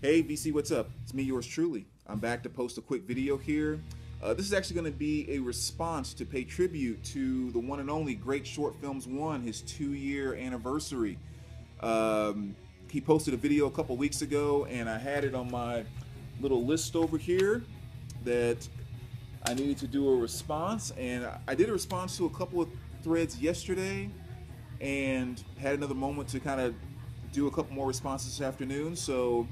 Hey VC, what's up? It's me, yours truly. I'm back to post a quick video here. This is actually going to be a response to pay tribute to the one and only Greatshortfilms 1, his 2-year anniversary. He posted a video a couple weeks ago, and I had it on my little list over here that I needed to do a response, and I did a response to a couple of threads yesterday and had another moment to kind of do a couple more responses this afternoon. So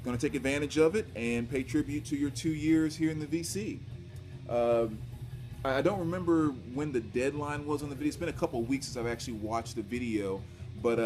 going to take advantage of it and pay tribute to your 2 years here in the VC. I don't remember when the deadline was on the video. It's been a couple of weeks since I've actually watched the video, but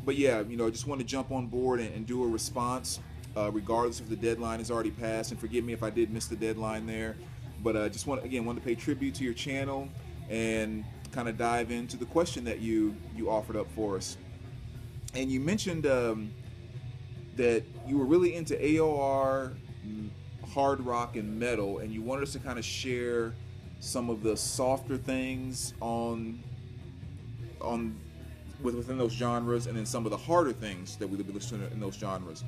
yeah, I just want to jump on board and do a response, regardless if the deadline is already passed. And forgive me if I did miss the deadline there, but just want to pay tribute to your channel and kind of dive into the question that you offered up for us. And you mentioned that you were really into AOR, hard rock, and metal, and you wanted us to kind of share some of the softer things within those genres, and then some of the harder things that we would be listening to in those genres.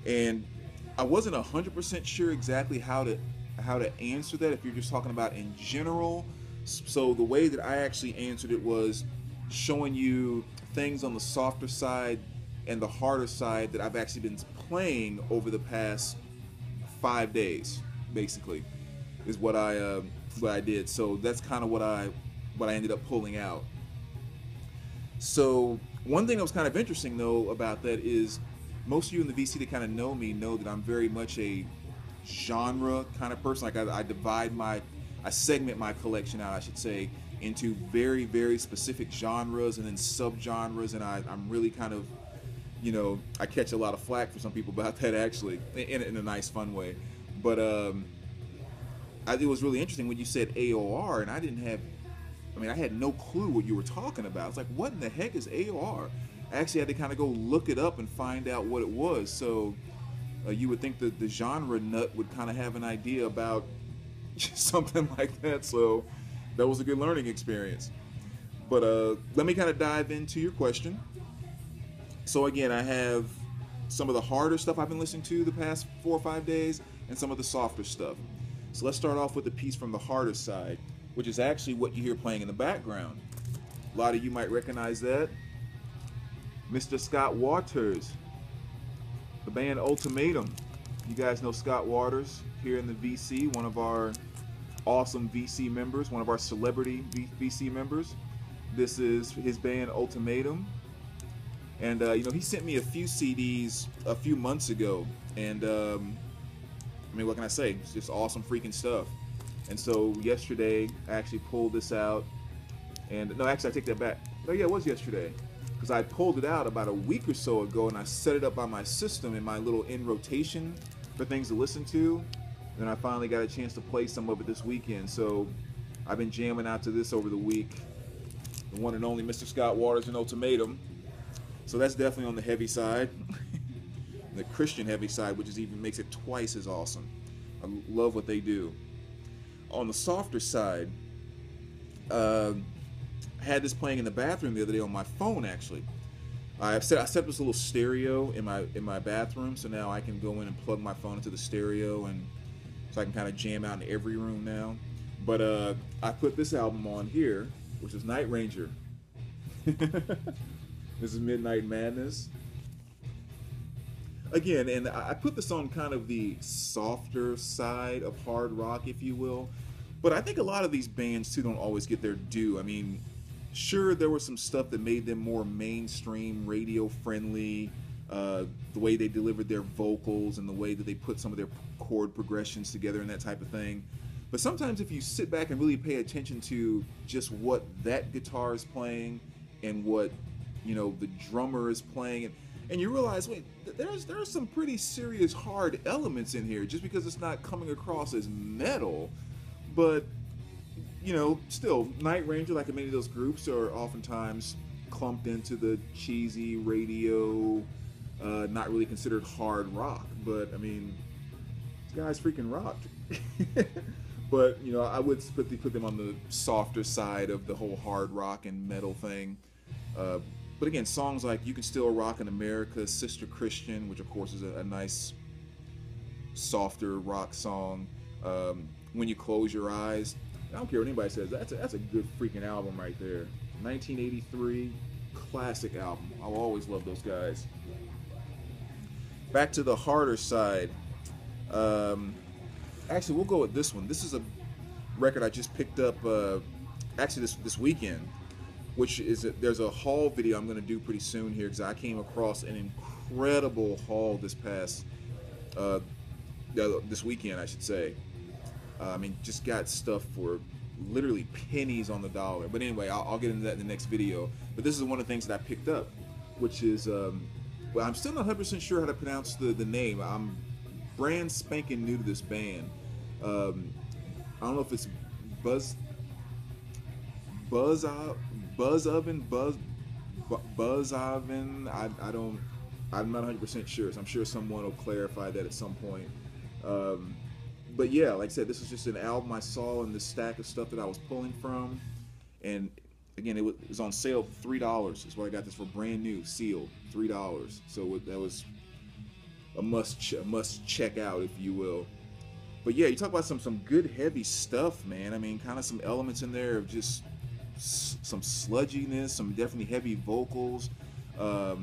And I wasn't 100% sure exactly how to answer that, if you're just talking about in general. So the way that I actually answered it was showing you things on the softer side and the harder side that I've actually been playing over the past 5 days, basically, is what I did. So that's kind of what I ended up pulling out. So one thing that was kind of interesting though about that is most of you in the VC that kind of know me know that I'm very much a genre kind of person. Like I segment my collection out, I should say, into very, very specific genres and then subgenres, and I'm really kind of, I catch a lot of flack for some people about that, actually, in a nice, fun way. But it was really interesting when you said AOR, and I had no clue what you were talking about. It's like, what in the heck is AOR? I actually had to kind of go look it up and find out what it was. So you would think that the genre nut would kind of have an idea about something like that. So that was a good learning experience. But let me kind of dive into your question. So again, I have some of the harder stuff I've been listening to the past 4 or 5 days, and some of the softer stuff. So let's start off with the piece from the harder side, which is actually what you hear playing in the background. A lot of you might recognize that. Mr. Scott Waters, the band Ultimatum. You guys know Scott Waters here in the VC, one of our awesome VC members, one of our celebrity VC members. This is his band Ultimatum. And he sent me a few CDs a few months ago, and what can I say? It's just awesome freaking stuff. And so yesterday, I actually pulled this out, and no, actually I take that back. No, yeah, it was yesterday, because I pulled it out about a week or so ago, and I set it up by my system in my little in rotation for things to listen to. And then I finally got a chance to play some of it this weekend. So I've been jamming out to this over the week. The one and only Mr. Scott Waters and Ultimatum. So that's definitely on the heavy side, the Christian heavy side, which even makes it twice as awesome. I love what they do. On the softer side, I had this playing in the bathroom the other day on my phone. Actually, I set up this little stereo in my bathroom, so now I can go in and plug my phone into the stereo, and so I can kind of jam out in every room now. But I put this album on here, which is Night Ranger. This is Midnight Madness. Again, and I put this on kind of the softer side of hard rock, if you will. But I think a lot of these bands, too, don't always get their due. I mean, sure, there was some stuff that made them more mainstream, radio-friendly, the way they delivered their vocals and the way that they put some of their chord progressions together and that type of thing. But sometimes if you sit back and really pay attention to just what that guitar is playing and what the drummer is playing, and you realize, wait, there's some pretty serious hard elements in here, just because it's not coming across as metal. But still, Night Ranger, like in many of those groups, are oftentimes clumped into the cheesy radio, not really considered hard rock. But I mean, these guys freaking rocked. But I would put them on the softer side of the whole hard rock and metal thing. But again, songs like "You Can Still Rock in America," "Sister Christian," which of course is a nice, softer rock song. "When You Close Your Eyes." I don't care what anybody says. That's a good freaking album right there. 1983, classic album. I'll always love those guys. Back to the harder side. Actually, we'll go with this one. This is a record I just picked up. Actually, this weekend, which is there's a haul video I'm going to do pretty soon here because I came across an incredible haul this weekend, I should say. I mean, just got stuff for literally pennies on the dollar. But anyway, I'll get into that in the next video. But this is one of the things that I picked up, which is, well, I'm still not 100% sure how to pronounce the name. I'm brand spanking new to this band. I don't know if it's Buzz Oven. I'm not 100% sure. So I'm sure someone will clarify that at some point. But yeah, like I said, this is just an album I saw in the stack of stuff that I was pulling from, and again, it was on sale for $3. Is where I got this for, brand new, sealed, $3. So that was a must check out, if you will. But yeah, you talk about some good heavy stuff, man. I mean, kind of some elements in there of just some sludginess, some definitely heavy vocals. Of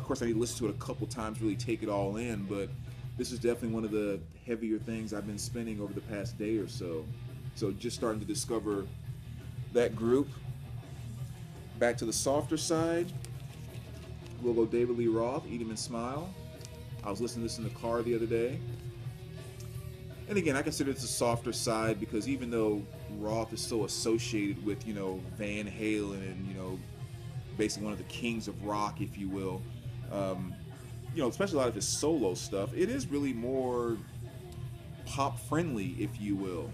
course, I need to listen to it a couple times, really take it all in, but this is definitely one of the heavier things I've been spinning over the past day or so. So just starting to discover that group. Back to the softer side, we'll go David Lee Roth, "Eat 'Em and Smile." I was listening to this in the car the other day. And again, I consider this a softer side because even though Roth is so associated with, Van Halen and, basically one of the kings of rock, if you will, especially a lot of his solo stuff, it is really more pop friendly, if you will,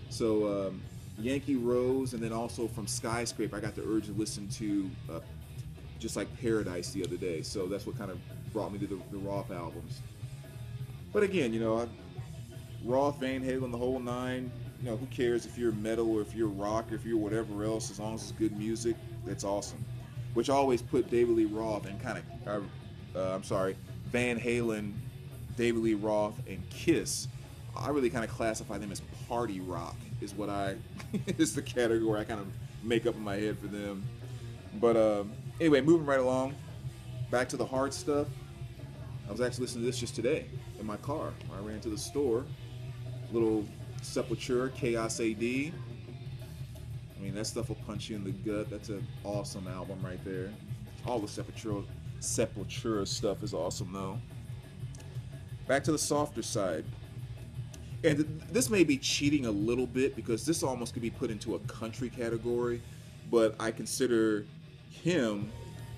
So Yankee Rose, and then also from Skyscraper, I got the urge to listen to Just Like Paradise the other day. So that's what kind of brought me to the Roth albums. But again, Roth, Van Halen, the whole nine, who cares if you're metal or if you're rock or if you're whatever else, as long as it's good music, that's awesome. Which I always put David Lee Roth and Van Halen, David Lee Roth, and Kiss. I really kind of classify them as party rock, is what is the category I kind of make up in my head for them. But anyway, moving right along, back to the hard stuff. I was actually listening to this just today in my car. I ran to the store, little Sepulcher Chaos AD. I mean, that stuff will punch you in the gut. That's an awesome album right there. All the Sepultura stuff is awesome, though. Back to the softer side. And this may be cheating a little bit because this almost could be put into a country category, but I consider him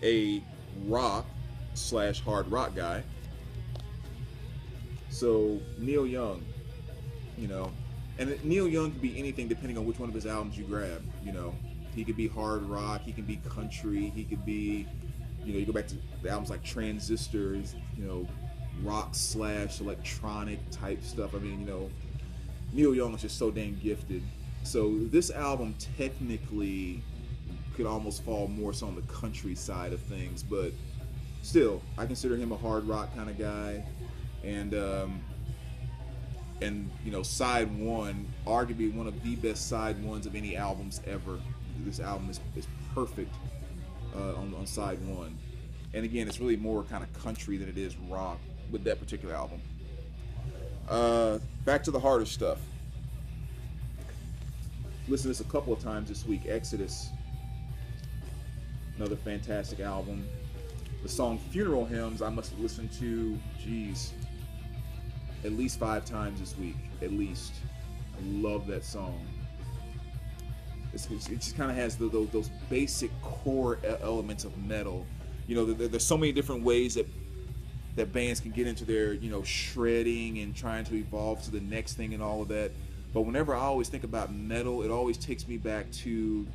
a rock/hard rock guy. So Neil Young, and Neil Young can be anything depending on which one of his albums you grab. He could be hard rock, he can be country, he could be, you go back to the albums like Transistors, rock/electronic type stuff. I mean, Neil Young is just so dang gifted. So this album technically could almost fall more so on the country side of things, but still, I consider him a hard rock kind of guy. And side one, arguably one of the best side ones of any albums ever. This album is perfect on side one. And again, it's really more kind of country than it is rock with that particular album. Back to the harder stuff. Listened to this a couple of times this week. Exodus, another fantastic album. The song Funeral Hymns I must have listened to, at least 5 times this week, at least. I love that song. It just kind of has those basic core elements of metal. There's so many different ways that bands can get into their, shredding and trying to evolve to the next thing and all of that. But whenever I always think about metal, it always takes me back to,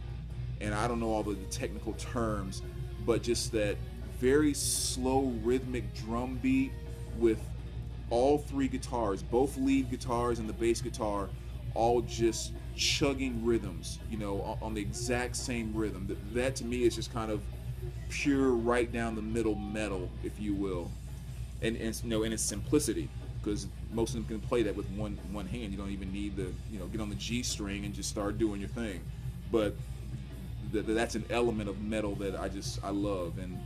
and I don't know all the technical terms, but just that very slow rhythmic drum beat with all 3 guitars, both lead guitars and the bass guitar, all just chugging rhythms, you know, on the exact same rhythm. That to me is just kind of pure right down the middle metal, if you will, and you know, in its simplicity, because most of them can play that with one hand. You don't even need the, you know, get on the G string and just start doing your thing. But that's an element of metal that I love, and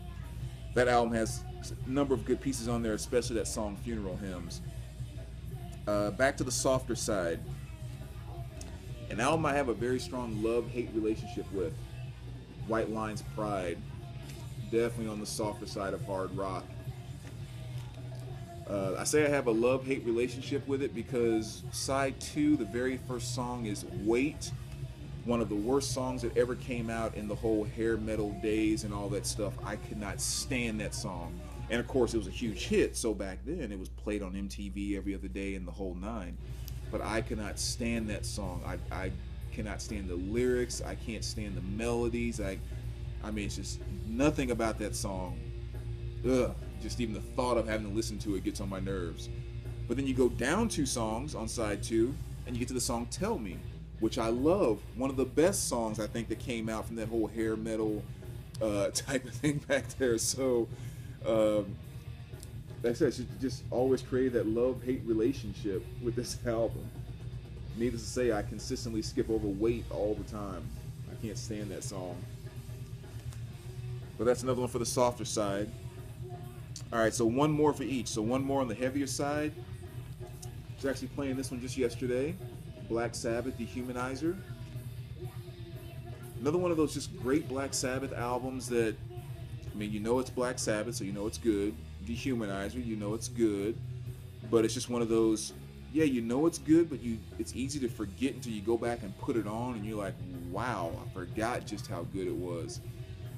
that album has a number of good pieces on there, especially that song Funeral Hymns. Back to the softer side, an album I have a very strong love-hate relationship with, White Line's Pride. Definitely on the softer side of hard rock. I say I have a love-hate relationship with it because side 2, the very first song, is Wait, one of the worst songs that ever came out in the whole hair metal days and all that stuff. I could not stand that song. And of course it was a huge hit, so back then it was played on MTV every other day in the whole nine. But I cannot stand that song. I cannot stand the lyrics. I can't stand the melodies. I mean, it's just nothing about that song. Ugh. Just even the thought of having to listen to it gets on my nerves. But then you go down 2 songs on side 2, and you get to the song Tell Me, which I love. One of the best songs I think that came out from that whole hair metal type of thing back there. So, like I said, just always created that love-hate relationship with this album. Needless to say, I consistently skip over Wait all the time. I can't stand that song. But that's another one for the softer side. Alright, so one more for each. So one more on the heavier side. I was actually playing this one just yesterday. Black Sabbath, Dehumanizer. Another one of those just great Black Sabbath albums that, I mean, you know it's Black Sabbath, so you know it's good. Dehumanizer, you know it's good. But it's just one of those, yeah, you know it's good, but it's easy to forget until you go back and put it on and you're like, wow, I forgot just how good it was.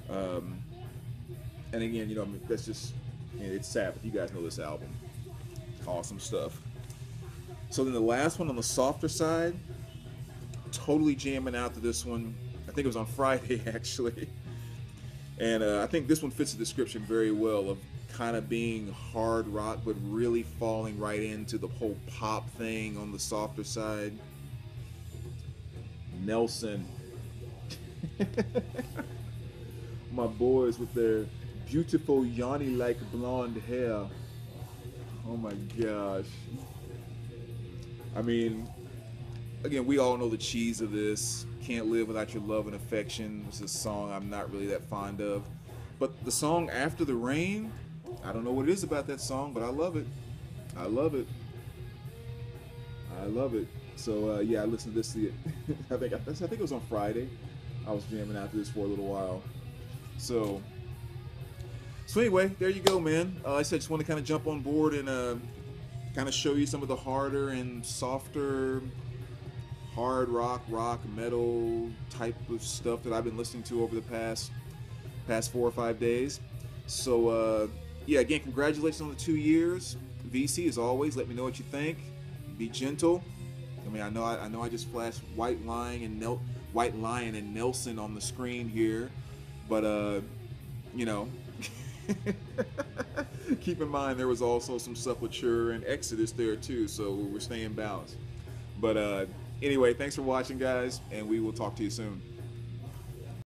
And again, you know, I mean, that's just, you know, it's Sabbath. You guys know this album. Awesome stuff. So then the last one on the softer side, totally jamming out to this one. I think it was on Friday, actually. And I think this one fits the description very well of kind of being hard rock, but really falling right into the whole pop thing on the softer side. Nelson. My boys with their beautiful Yanni-like blonde hair. Oh my gosh. I mean, again, we all know the cheese of this. Can't Live Without Your Love and Affection. It's a song I'm not really that fond of. But the song After the Rain, I don't know what it is about that song, but I love it. I love it. I love it. So yeah, I listened to this. I think it was on Friday. I was jamming out to this for a little while. So anyway, there you go, man. Like I said, just want to kind of jump on board and kind of show you some of the harder and softer hard rock, metal type of stuff that I've been listening to over the past 4 or 5 days. So yeah, again, congratulations on the 2 years. VC, as always, let me know what you think. Be gentle. I mean, I know I just flashed White Lion and Nelson on the screen here, but you know, keep in mind there was also some Sepulcher and Exodus there too, so we're staying balanced. But anyway, thanks for watching, guys, and we will talk to you soon.